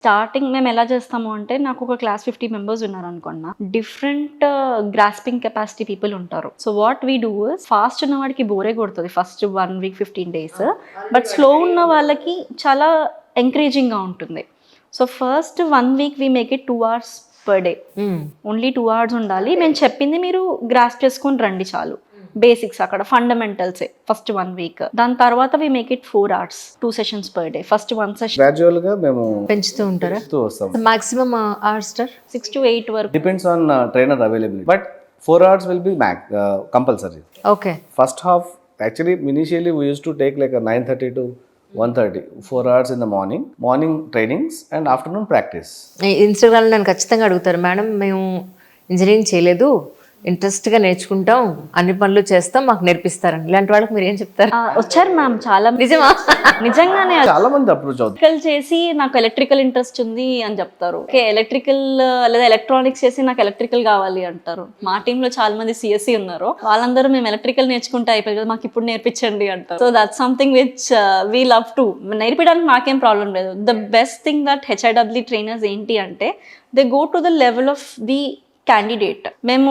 Starting మేము ఎలా చేస్తాము అంటే, నాకు ఒక క్లాస్ 50 మెంబర్స్ ఉన్నారనుకున్నా. డిఫరెంట్ గ్రాస్పింగ్ కెపాసిటీ పీపుల్ ఉంటారు. So what we do is, fast ఉన్న వాడికి బోరే కొడుతుంది first 1 week 15 days. But slow ఉన్న వాళ్ళకి చాలా ఎంకరేజింగ్గా ఉంటుంది. So first 1 week we make it 2 hours per day. Only 2 hours ఉండాలి. మేము చెప్పింది మీరు గ్రాస్ప్ చేసుకొని రండి చాలు. బేసిక్స్ అక్కడ ఫండమెంటల్సే ఫస్ట్ 1 వీక్. దాని తర్వాత we make it 4 hours 2 sessions per day. First 1 session gradual గా మేము పెంచుతూ ఉంటారా? పెంచుతూ వస్తాం. మాక్సిమం అవర్స్ సార్ 6 to 8 వరకు. Depends on trainer availability, but 4 hours will be compulsory. Okay. First half, actually initially we used to take like a 9:30 to 1:30, 4 hours in the morning trainings and afternoon practice. ఇన్స్టాగ్రామ్లో నన్ను ఖచ్చితంగా అడుగుతారు, madam మేము engineering చేయలేదు, ఇంట్రెస్ట్గా నేర్చుకుంటాం, అన్ని పనులు చేస్తాం, మాకు నేర్పిస్తారని. ఇలాంటి వాళ్ళకి మీరు ఏం చెప్తారు? వచ్చారు మ్యామ్ చాలా. నిజమా? నిజంగానే చాలా మంది అప్రోచ్ అవుతారు. ఎలక్ట్రికల్ చేసి నాకు ఎలక్ట్రికల్ ఇంట్రెస్ట్ ఉంది అని చెప్తారు. ఓకే, ఎలక్ట్రికల్ లేదా ఎలక్ట్రానిక్స్ చేసి నాకు ఎలక్ట్రికల్ కావాలి అంటారు. మా టీంలో చాలా మంది సిఎస్సి ఉన్నారు. వాళ్ళందరూ మేము ఎలక్ట్రికల్ నేర్చుకుంటే అయిపోయి కదా, మాకు ఇప్పుడు నేర్పించండి అంటారు. So that's something which we love to. నేర్పించడానికి మాకేం ప్రాబ్లం లేదు. The best thing that HIW trainers ఏంటి అంటే, they go to the level of the candidate. మేము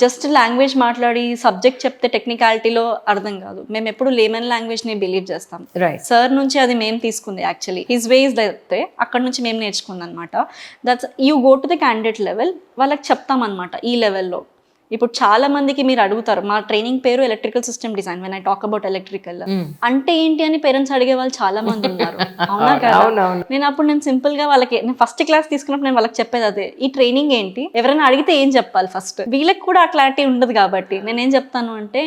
జస్ట్ లాంగ్వేజ్ మాట్లాడి సబ్జెక్ట్ చెప్తే టెక్నికాలిటీలో అర్థం కాదు. మేము ఎప్పుడు లేమన్ లాంగ్వేజ్ ని బిలీవ్ చేస్తాం. రైట్. సార్ నుంచి అది మేము తీసుకుంది యాక్చువల్లీ. హిస్ వేస్ అయితే అక్కడ నుంచి మేము నేర్చుకుంది అనమాట. That's you go to the candidate level. వాళ్ళకి చెప్తాం అనమాట ఈ లెవెల్లో. ఇప్పుడు చాలా మందికి మీరు అడుగుతారు, మా ట్రైనింగ్ పేరు electrical system design. When I talk about electrical అంటే ఏంటి అని పేరెంట్స్ అడిగే వాళ్ళు చాలా మంది ఉన్నారు. అవునా కదా? నేను సింపుల్ గా వాళ్ళకి, నేను ఫస్ట్ క్లాస్ తీసుకున్నప్పుడు నేను వాళ్ళకి చెప్పేది అదే, ఈ ట్రైనింగ్ ఏంటి, ఎవరైనా అడిగితే ఏం చెప్పాలి ఫస్ట్. వీళ్ళకి కూడా ఆ క్లారిటీ ఉండదు కాబట్టి నేనేం చెప్తాను అంటే,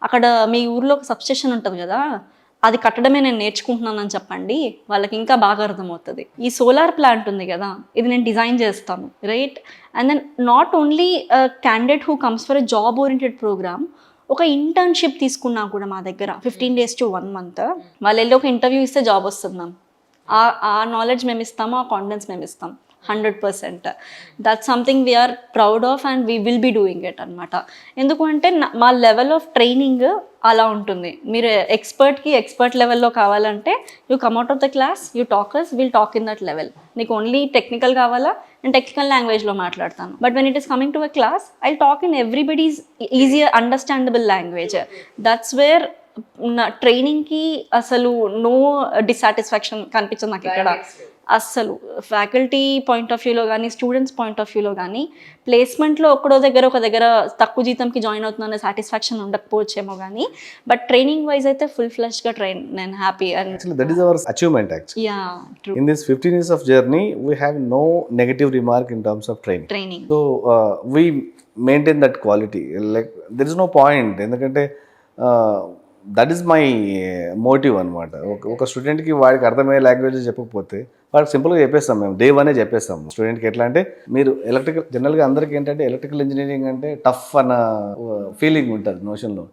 అక్కడ మీ ఊర్లో ఒక సబ్స్టేషన్ ఉంటుంది కదా, అది కట్టడమే నేను నేర్చుకుంటున్నానని చెప్పండి, వాళ్ళకి ఇంకా బాగా అర్థమవుతుంది. ఈ సోలార్ ప్లాంట్ ఉంది కదా, ఇది నేను డిజైన్ చేస్తాను, right? And then not only candidate who comes for a job oriented program, ఒక ఇంటర్న్షిప్ తీసుకున్నా కూడా మా దగ్గర 15 days to 1 month, వాళ్ళు వెళ్ళి ఒక ఇంటర్వ్యూ ఇస్తే జాబ్ వస్తుంది మ్యామ్. ఆ నాలెడ్జ్ మేము ఇస్తాము, ఆ కాన్ఫిడెన్స్ మేము ఇస్తాం 100%. That's something we are proud of and we will be doing it అనమాట. ఎందుకంటే మా లెవెల్ ఆఫ్ ట్రైనింగ్ అలా ఉంటుంది. మీరు ఎక్స్పర్ట్ లెవెల్లో కావాలంటే you come out of the class, you talkers will talk in that level. నీకు ఓన్లీ టెక్నికల్ కావాలా, నేను టెక్నికల్ లాంగ్వేజ్లో మాట్లాడతాను. But when it is coming to a class, I talk in everybody's easier understandable language. That's where నా ట్రైనింగ్కి అసలు no dissatisfaction కనిపించదు నాకు ఇక్కడ అస్సలు. ఫ్యాకల్టీ పాయింట్ ఆఫ్ వ్యూలో కానీ, స్టూడెంట్స్ పాయింట్ ఆఫ్ వ్యూలో కానీ, ప్లేస్మెంట్లో ఒక దగ్గర తక్కువ జీతంకి జాయిన్ అవుతున్న సాటిస్ఫాక్షన్ ఉండకపోవచ్చేమో కానీ, బట్ ట్రైనింగ్ వైజ్ అయితే ఫుల్ ఫ్లెష్గా నేను happy. And Actually, that is our achievement actually. Yeah true. In this 15 years of journey, we have no negative remark in terms of training. Training So we maintain that quality. Like there is no point. ఎందుకంటే that is my motive అనమాట. ఒక స్టూడెంట్కి వాడికి అర్థమయ్యే language చెప్పకపోతే వాడికి సింపుల్గా చెప్పేస్తాం, మేము డే 1 చెప్పేస్తాం స్టూడెంట్కి. ఎట్లా అంటే, మీరు ఎలక్ట్రికల్ జనరల్గా అందరికీ ఏంటంటే ఎలక్ట్రికల్ ఇంజనీరింగ్ అంటే టఫ్ అన్న ఫీలింగ్ ఉంటుంది నోషన్లో.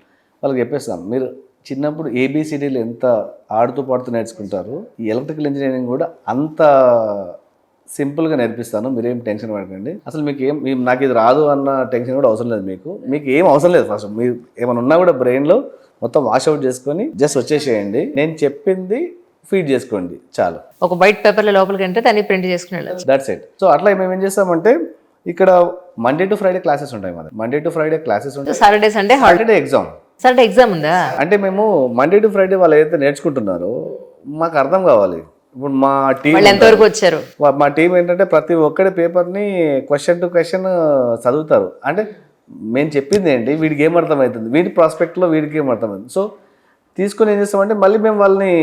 వాళ్ళకి చెప్పేస్తాం, మీరు చిన్నప్పుడు ఏబిసిడీలు ఎంత ఆడుతూ పాడుతూ నేర్చుకుంటారు, ఈ ఎలక్ట్రికల్ ఇంజనీరింగ్ కూడా అంత సింపుల్గా నేర్పిస్తాను, మీరేం టెన్షన్ పడకండి. అసలు మీకు నాకు ఇది రాదు అన్న టెన్షన్ కూడా అవసరం లేదు. మీకు ఏం అవసరం లేదు. ఫస్ట్ మీరు ఏమైనా ఉన్నా కూడా బ్రెయిన్లో మొత్తం వాష్అవుట్ చేసుకొని జస్ట్ వచ్చేసేయండి, నేను చెప్పింది ఫీడ్ చేసుకోండి చాలు. ఒక వైట్ పేపర్లో లోపలికి అంటే దాన్ని ప్రింట్ చేసుకుని దట్స్ ఇట్. సో అట్లా మేము ఏం చేస్తామంటే, ఇక్కడ మండే టు ఫ్రైడే క్లాసెస్ ఉంటాయి. మన మండే టు ఫ్రైడే క్లాసెస్ ఉంటాయి. Saturday Sunday Saturday exam. Saturday exam ఉందా? అంటే మేము మండే టు ఫ్రైడే వాళ్ళు ఏదైతే నేర్చుకుంటున్నారో మాకు అర్థం కావాలి. ఇప్పుడు మా టీం ఎంతవరకు వచ్చారు, మా టీం ఏంటంటే ప్రతి ఒక్కడి పేపర్ని క్వశ్చన్ టు క్వశ్చన్ చదువుతారు. అంటే మేము చెప్పింది ఏంటి, వీడికి ఏం అర్థమవుతుంది, వీడి ప్రాస్పెక్ట్లో వీడికి ఏం అర్థమవుతుంది. సో తీసుకొని ఏం చేస్తామంటే, మళ్ళీ మేము వాళ్ళని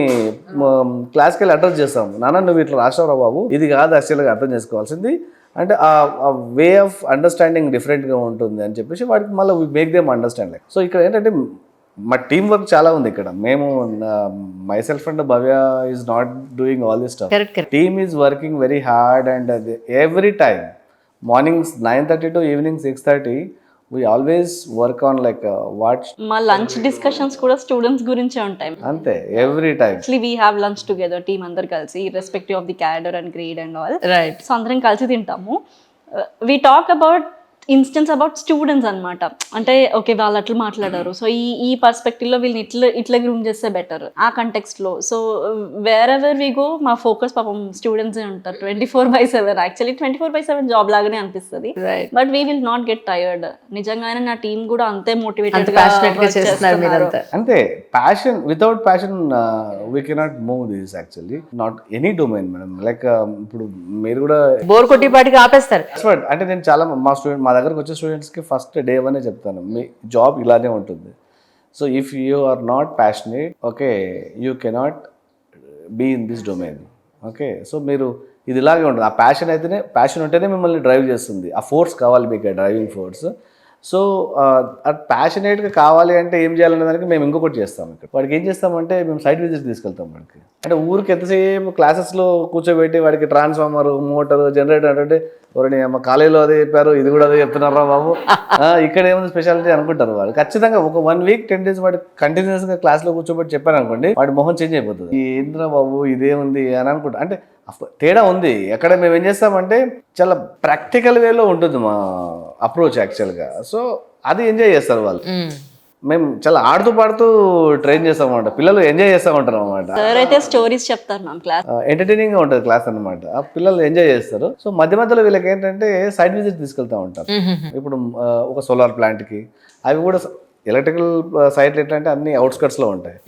క్లాస్కి వెళ్ళి అడ్రస్ చేస్తాము. నాన్న నువ్వు ఇట్లా రాసావురా బాబు, ఇది కాదు యాక్చువల్గా అర్థం చేసుకోవాల్సింది, అంటే ఆ వే ఆఫ్ అండర్స్టాండింగ్ డిఫరెంట్గా ఉంటుంది అని చెప్పేసి వాడికి మళ్ళీ make them understand. Like so ఇక్కడ ఏంటంటే మా టీం వర్క్ చాలా ఉంది ఇక్కడ. మేము my self and Bhavya is not doing all this stuff. Team is working very hard and every time mornings 9:30 to evening 6:30 we always work on like what మా lunch discussions కూడా students గురించే ఉంటాయి అంతే every time. Actually we have lunch together, team అందరు కలిసి, irrespective of the cadre and grade and all. Right. So అందరం కలిసి తింటాము. We talk about instance about students అనమాట. అంటే ఓకే వాళ్ళు అట్లా మాట్లాడారు, సో ఈ పర్స్పెక్టివ్లో వీళ్ళని ఇట్లా గ్రూమ్ చేస్తే బెటర్ ఆ కంటెక్స్ట్లో. So wherever we go మా ఫోకస్ పాపం స్టూడెంట్సే ఉంటారు 24/7. యాక్చువల్లీ 24/7 జాబ్ లాగానే అనిపిస్తుంది, Right. But we will not get tired. నిజంగానే నా టీం కూడా అంతే అంత మోటివేటెడ్ ప్యాషనెట్ గా చేస్తున్నారు మీరంతా. అంతే, passion without passion we cannot move this actually, not any domain madam. Like ఇప్పుడు మీరు కూడా బోర్ కొట్టిపాటికి ఆపేస్తారు. ఎక్స్పర్ట్ అంటే నేను చాలా మా దగ్గరకు వచ్చే స్టూడెంట్స్కి ఫస్ట్ డే వనే చెప్తాను, మీ జాబ్ ఇలానే ఉంటుంది. So if you are not passionate, okay, you cannot be in this domain. Okay, so మీరు ఇది ఇలాగే ఉంటుంది. ఆ ప్యాషన్ ఉంటేనే మిమ్మల్ని డ్రైవ్ చేస్తుంది. ఆ ఫోర్స్ కావాలి మీకు, డ్రైవింగ్ ఫోర్స్. సో అది ప్యాషనేట్గా కావాలి అంటే ఏం చేయాలనే దానికి మేము ఇంకొకటి చేస్తాం. ఇక్కడ వాడికి ఏం చేస్తామంటే మేము సైట్ విజిట్ తీసుకెళ్తాం. వాడికి అంటే ఊరికి ఎంతసేపు క్లాసెస్లో కూర్చోబెట్టి వాడికి ట్రాన్స్ఫార్మర్, మోటార్, జనరేటర్ అంటే ఎవరైనా మా కాలేజీలో అదే చెప్పారు, ఇది కూడా అదే చెప్తున్నారా బాబు, ఇక్కడ ఏమైనా స్పెషాలిటీ అనుకుంటారు వాళ్ళు. ఖచ్చితంగా ఒక 1 week 10 days వాడు కంటిన్యూస్గా క్లాస్లో కూర్చోబెట్టి చెప్పారు అనుకోండి, వాడి మొహం చేంజ్ అయిపోతుంది. ఏంద్రా బాబు ఇదేముంది అని అనుకుంటా. అంటే తేడా ఉంది. ఎక్కడ మేము ఏం చేస్తామంటే చాలా ప్రాక్టికల్ వేలో ఉంటుంది మా అప్రోచ్ యాక్చువల్గా. సో అది ఎంజాయ్ చేస్తారు వాళ్ళు. మేము చాలా ఆడుతూ పాడుతూ ట్రైన్ చేస్తామంట, పిల్లలు ఎంజాయ్ చేస్తామంటారు అనమాట. సార్ అయితే స్టోరీస్ చెప్తారు మ్యామ్ క్లాస్, ఎంటర్టైనింగ్గా ఉంటుంది క్లాస్ అనమాట. ఆ పిల్లలు ఎంజాయ్ చేస్తారు. సో మధ్య మధ్యలో వీళ్ళకి ఏంటంటే సైడ్ విజిట్ తీసుకెళ్తూ ఉంటారు. ఇప్పుడు ఒక సోలార్ ప్లాంట్కి, అవి కూడా ఎలక్ట్రికల్ సైట్లు ఎట్లా అంటే అన్ని అవుట్స్కట్స్లో ఉంటాయి.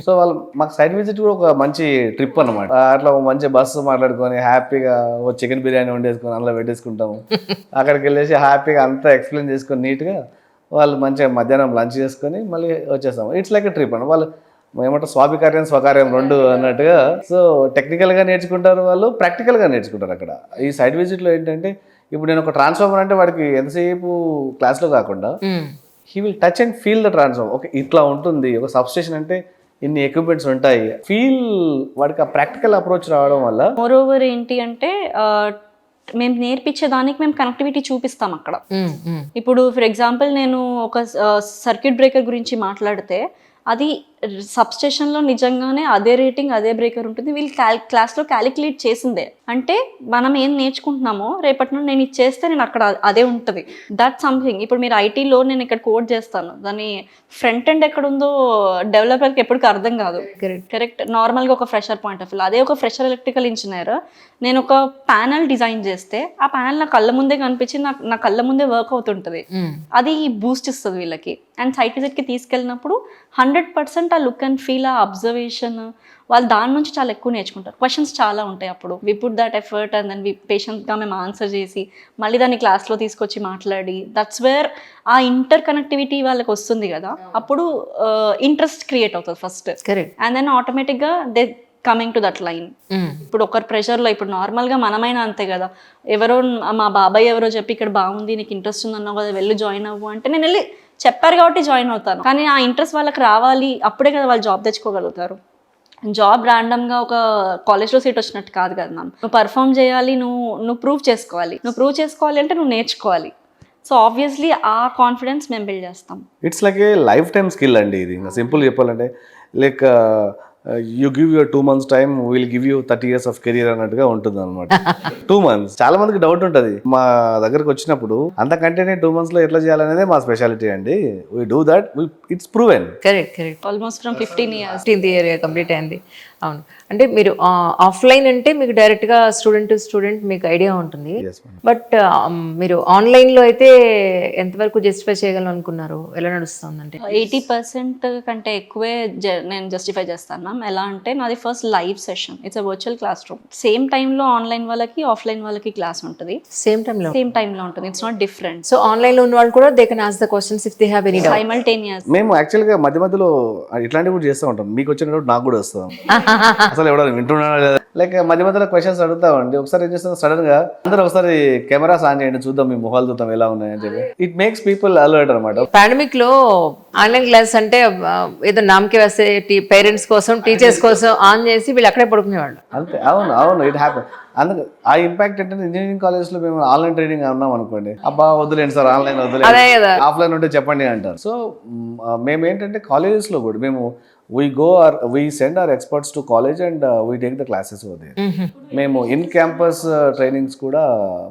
సో వాళ్ళు మాకు సైడ్ విజిట్ కూడా ఒక మంచి ట్రిప్ అనమాట. అట్లా ఒక మంచి బస్సు మాట్లాడుకొని హ్యాపీగా ఒక చికెన్ బిర్యానీ వండేసుకొని అందులో పెట్టేసుకుంటాము. అక్కడికి వెళ్ళేసి హ్యాపీగా అంతా ఎక్స్ప్లెయిన్ చేసుకొని నీట్గా వాళ్ళు మంచిగా మధ్యాహ్నం లంచ్ చేసుకొని మళ్ళీ వచ్చేస్తాము. ఇట్స్ లైక్ ఎ ట్రిప్ అని. వాళ్ళు ఏమంటారు స్వాభికార్యం స్వకార్యం రెండు అన్నట్టుగా. సో టెక్నికల్గా నేర్చుకుంటారు వాళ్ళు, ప్రాక్టికల్గా నేర్చుకుంటారు అక్కడ. ఈ సైడ్ విజిట్లో ఏంటంటే ఇప్పుడు నేను ఒక ట్రాన్స్ఫార్మర్ అంటే వాడికి ఎంతసేపు క్లాస్లో కాకుండా he will touch and feel the transformer. Okay ఇట్లా ఉంటుంది, ఒక సబ్స్టేషన్ అంటే ఇన్ని ఎక్విప్మెంట్స్ ఉంటాయి, ఫీల్ వాడికి ఆ ప్రాక్టికల్ అప్రోచ్ రావడం వల్ల. మోర్ ఓవర్ ఏంటి అంటే మేము నేర్పించేదానికి మేము కనెక్టివిటీ చూపిస్తాం అక్కడ. ఇప్పుడు ఫర్ ఎగ్జాంపుల్ నేను ఒక సర్క్యూట్ బ్రేకర్ గురించి మాట్లాడితే అది సబ్స్టేషన్లో నిజంగానే అదే రేటింగ్ అదే బ్రేకర్ ఉంటుంది. వీళ్ళు క్లాస్లో క్యాలిక్యులేట్ చేసిందే. అంటే మనం ఏం నేర్చుకుంటున్నామో రేపటి నుండి నేను ఇది చేస్తే నేను అక్కడ అదే ఉంటుంది. That something. ఇప్పుడు మీరు ఐటీలో నేను ఇక్కడ కోడ్ చేస్తాను, దాని ఫ్రంట్ ఎండ్ ఎక్కడ ఉందో డెవలపర్కి ఎప్పటికీ అర్థం కాదు. కరెక్ట్. నార్మల్గా ఒక ఫ్రెషర్ పాయింట్ ఆఫ్ వ్యూ, అదే ఒక ఫ్రెషర్ ఎలక్ట్రికల్ ఇంజనీర్ నేను ఒక ప్యానల్ డిజైన్ చేస్తే ఆ ప్యానల్ నా కళ్ళ ముందే కనిపించి నా కళ్ళ ముందే వర్క్ అవుతుంటుంది. అది బూస్ట్ ఇస్తుంది వీళ్ళకి. అండ్ సైట్ విజిట్కి తీసుకెళ్ళినప్పుడు 100% ఆ లుక్ అండ్ ఫీల్, ఆ అబ్జర్వేషన్, వాళ్ళు దాని నుంచి చాలా ఎక్కువ నేర్చుకుంటారు. క్వశ్చన్స్ చాలా ఉంటాయి. అప్పుడు we put that effort and then we పేషెంట్గా మేము ఆన్సర్ చేసి మళ్ళీ దాన్ని క్లాస్లో తీసుకొచ్చి మాట్లాడి, దట్స్ వేర్ ఆ ఇంటర్ కనెక్టివిటీ వాళ్ళకి వస్తుంది కదా. అప్పుడు ఇంట్రెస్ట్ క్రియేట్ అవుతుంది ఫస్ట్. అండ్ దెన్ ఆటోమేటిక్గా they coming to that line. ఇప్పుడు ఒకరి ప్రెషర్లో, ఇప్పుడు నార్మల్గా మనమైనా అంతే కదా, ఎవరో మా బాబాయ్ ఎవరో చెప్పి ఇక్కడ బాగుంది నీకు ఇంట్రెస్ట్ ఉందన్నావు కదా వెళ్ళి జాయిన్ అవ్వు అంటే నేను వెళ్ళి చెప్పారు కాబట్టి జాయిన్ అవుతాను. కానీ ఆ ఇంట్రెస్ట్ వాళ్ళకి రావాలి, అప్పుడే కదా వాళ్ళు జాబ్ తెచ్చుకోగలుగుతారు. జాబ్ ర్యాండమ్గా ఒక కాలేజ్లో సీట్ వచ్చినట్టు కాదు కదా మ్యామ్. నువ్వు పర్ఫామ్ చేయాలి, నువ్వు ప్రూవ్ చేసుకోవాలి. నువ్వు ప్రూవ్ చేసుకోవాలి అంటే నువ్వు నేర్చుకోవాలి. సో ఆబ్వియస్లీ ఆ కాన్ఫిడెన్స్ మేము బిల్డ్ చేస్తాం. It's like A life time skill అండి ఇది. ఇంకా సింపుల్ చెప్పాలంటే like you give your 2 months time, will give you 30 years of career అన్నట్టుగా ఉంటుంది అనమాట. 2 months. చాలా మందికి డౌట్ ఉంటుంది మా దగ్గరకు వచ్చినప్పుడు, అంతకంటేనే 2 months లో ఎట్లా చేయాలనేదే మా స్పెషాలిటీ అండి. We do that, it's proven. Correct. Almost from 15 years 15th year complete అయింది. అవును. అంటే మీరు ఆఫ్లైన్ అంటే మీకు డైరెక్ట్గా స్టూడెంట్ టు స్టూడెంట్ మీకు ఐడియా ఉంటుంది. బట్ మీరు ఆన్లైన్లో అయితే ఎంతవరకు జస్టిఫై చేయగలను అనుకున్నారు? ఎలా నడుస్తుందంటే 80% కంటే ఎక్కువే నేను జస్టిఫై చేస్తాను మ్యామ్. ఎలా అంటే నాది first live session, it's a virtual class room. Same టైంలో ఆన్లైన్ వాళ్ళకి ఆఫ్లైన్ వాళ్ళకి క్లాస్ ఉంటుంది. సేమ్ టైంలో ఉంటుంది. It's not different. సో ఆన్లైన్లో ఉన్న వాళ్ళు కూడా they can ask the questions if they have any doubt. Simultaneous. మేము యాక్చువల్గా మధ్య మధ్యలో ఇట్లాంటివి కూడా చేస్తూ ఉంటాం. మీకు వచ్చిన డౌట్ నాకు కూడా వస్తాం. అసలు ఎవడో వింటున్నాడా లేదా, లైక్ మధ్య మధ్యలో క్వశ్చన్స్ అడుగుతామండి. ఒకసారి ఏం చేస్తాం, సడన్ గా అందరూ ఒకసారి కెమెరాస్ ఆన్ చేయండి చూద్దాం, మీ మొహాలు చూద్దాం ఎలా ఉన్నాయని చెప్పి. ఇట్ మేక్స్ పీపుల్ అలర్ట్ అనమాట. పాండమిక్ లో ఆన్లైన్ క్లాస్ అంటే ఏదో నామకే వస్తే పేరెంట్స్ కోసం టీచర్స్ కోసం ఆన్ చేసి వీళ్ళు అక్కడే పడుకునేవాళ్ళు. అంతే. అవును ఇట్ హ్యాపెన్. అందుకు ఆ ఇంపాక్ట్ ఏంటంటే ఇంజనీరింగ్ కాలేజ్ లో మేము ఆన్లైన్ ట్రైనింగ్ అన్నాం అనుకోండి, అబ్బా వద్దులేండి సార్ ఆన్లైన్ వద్దులేదు, ఆఫ్లైన్ ఉంటే చెప్పండి అంటారు. సో మేము ఏంటంటే కాలేజెస్ లో కూడా మేము we send our experts to college and we take the classes over there. మేము ఇన్ క్యాంపస్ ట్రైనింగ్స్ కూడా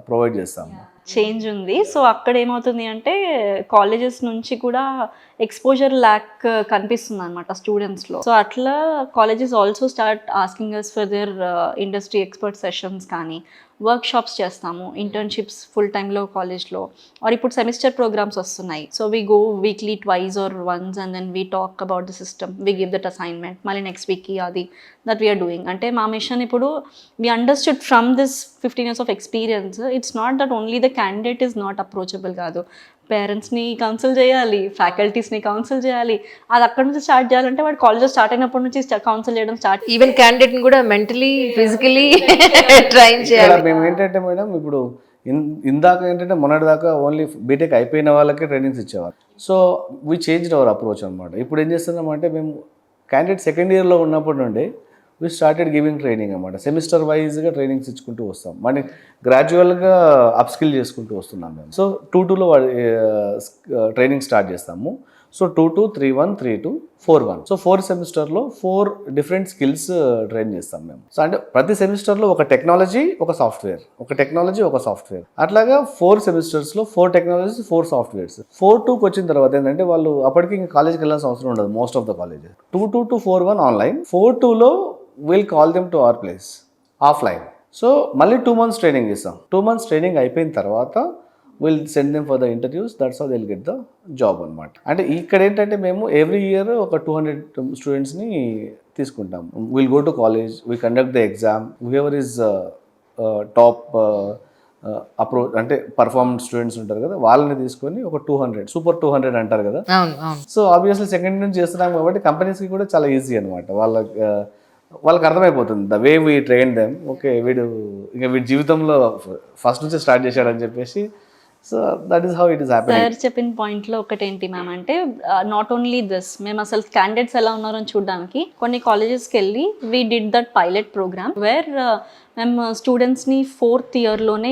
ప్రొవైడ్ చేస్తాము. చేంజ్ ఉంది. సో అక్కడ ఏమవుతుంది అంటే కాలేజెస్ నుంచి కూడా ఎక్స్పోజర్ ల్యాక్ కనిపిస్తుంది అనమాట స్టూడెంట్స్లో. సో అట్లా colleges also start asking us for their industry expert sessions కానీ వర్క్ షాప్స్ చేస్తాము, ఇంటర్న్షిప్స్ ఫుల్ టైంలో కాలేజ్లో, ఆర్ ఇప్పుడు సెమిస్టర్ ప్రోగ్రామ్స్ వస్తున్నాయి. So we go weekly twice or once and then we talk about the system, we give that assignment, మళ్ళీ next వీక్కి అది that we are doing. అంటే మా మిషన్ ఇప్పుడు we understood from this 15 years of experience, it's not that only the candidate is not approachable కాదు, పేరెంట్స్ని council చేయాలి, ఫ్యాకల్టీస్ని council చేయాలి. అది అక్కడ నుంచి స్టార్ట్ చేయాలంటే వాడు కాలేజ్లో స్టార్ట్ అయినప్పటి నుంచి కౌన్సిల్ చేయడం స్టార్ట్. ఈవెన్ క్యాండిడేట్ కూడా మెంటలీ ఫిజికలీ ట్రైన్ ఇక్కడ చేయాలి. మేము ఏంటంటే మేడం ఇప్పుడు ఇందాక ఏంటంటే మొన్నటిదాకా ఓన్లీ బీటెక్ అయిపోయిన వాళ్ళకే ట్రైనింగ్స్ ఇచ్చేవారు. So we change our approach అనమాట. ఇప్పుడు ఏం చేస్తున్నామంటే మేము క్యాండిడేట్ సెకండ్ ఇయర్లో ఉన్నప్పటి నుండి వీ స్టార్టెడ్ గివింగ్ ట్రైనింగ్ అనమాట. సెమిస్టర్ వైజ్గా ట్రైనింగ్స్ ఇచ్చుకుంటూ వస్తాం, మరి గ్రాడ్యువల్గా అప్స్కిల్ చేసుకుంటూ వస్తున్నాం మేము. సో 2-2లో ట్రైనింగ్ స్టార్ట్ చేస్తాము. సో 2-2, 3-1, 3-2, 4-1. సో 4 సెమిస్టర్లో 4 డిఫరెంట్ స్కిల్స్ ట్రైన్ చేస్తాం మేము. సో అంటే ప్రతి సెమిస్టర్లో ఒక టెక్నాలజీ, ఒక సాఫ్ట్వేర్, ఒక టెక్నాలజీ, ఒక సాఫ్ట్వేర్, అట్లాగా 4 సెమిస్టర్స్లో 4 టెక్నాలజీస్, 4 సాఫ్ట్వేర్స్. 4-2కి వచ్చిన తర్వాత ఏంటంటే వాళ్ళు అప్పటికి ఇంకా కాలేజ్కి వెళ్ళాల్సిన అవసరం ఉండదు most of the colleges. 2-2 to 4-1 online, 4-2లో will call them to our place offline. So మళ్ళీ 2 months ట్రైనింగ్ ఇస్తాం. 2 months ట్రైనింగ్ అయిపోయిన తర్వాత will send them for the interviews, that's how they will get the job అనమాట. అంటే ఇక్కడ ఏంటంటే మేము ఎవ్రీ ఇయర్ ఒక 200 స్టూడెంట్స్ని తీసుకుంటాం. Will go to college, we conduct the exam, whoever is top approach అంటే పర్ఫార్మెన్స్ స్టూడెంట్స్ ఉంటారు కదా, వాళ్ళని తీసుకొని ఒక 200 సూపర్ 200 అంటారు కదా. అవును అవును. సో ఆబ్వియస్లీ సెకండ్ నుంచి చేస్తున్నాం కాబట్టి కంపెనీస్కి కూడా చాలా ఈజీ అనమాట. వాళ్ళకి అర్థమైపోతుంది the way we train them. Okay వీడు జీవితంలో ఫస్ట్ నుంచి స్టార్ట్ చేశాడని చెప్పేసి. So that is how it is happening. Sir చెప్పిన పాయింట్లో ఒకటేంటి మ్యామ్ అంటే నాట్ ఓన్లీ దిస్, మేము అసలు క్యాండిడేట్స్ ఎలా ఉన్నారో చూడడానికి కొన్ని కాలేజెస్కి వెళ్ళి we did that pilot program where మేము స్టూడెంట్స్ని 4th yearలోనే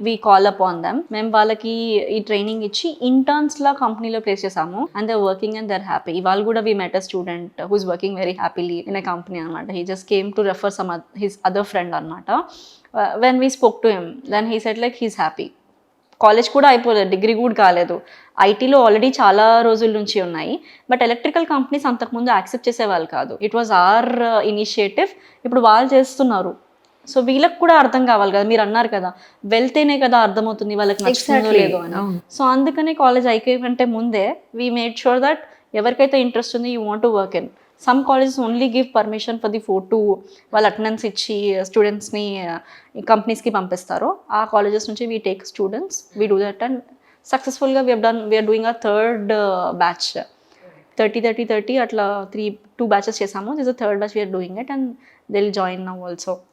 we call up on them. మేము వాళ్ళకి ఈ ట్రైనింగ్ ఇచ్చి ఇంటర్న్స్లా కంపెనీలో ప్లేస్ చేసాము and they working and they're happy. ఇవాళ కూడా we met a student who is working very happily in a company అనమాట. He just came to refer some his other friend అనమాట. When we spoke to him then he said like he's happy. College కూడా అయిపోలేదు, degree కూడా కాలేదు, ఐటీలో already చాలా రోజుల నుంచి ఉన్నాయి. బట్ ఎలక్ట్రికల్ కంపెనీస్ అంతకుముందు యాక్సెప్ట్ చేసేవాళ్ళు కాదు. ఇట్ వాజ్ అవర్ ఇనిషియేటివ్, ఇప్పుడు వాళ్ళు చేస్తున్నారు. సో వీళ్ళకి కూడా అర్థం కావాలి కదా, మీరు అన్నారు కదా వెళ్తేనే కదా అర్థమవుతుంది వాళ్ళకి నచ్చుతుందో లేదో అని. సో అందుకనే కాలేజ్ అయిపోయే కంటే ముందే వీ మేడ్ షూర్ దట్ ఎవరికైతే ఇంట్రెస్ట్ ఉంది you want to work in. Some colleges only give permission for the 4-2 వాళ్ళు అటెండెన్స్ ఇచ్చి స్టూడెంట్స్ని కంపెనీస్కి పంపిస్తారు. ఆ కాలేజెస్ నుంచి we take students, we do that and సక్సెస్ఫుల్గా we are doing a 3rd batch 30 అట్లా 2 batches చేసాము. This the 3rd batch we are doing it and they will join now also.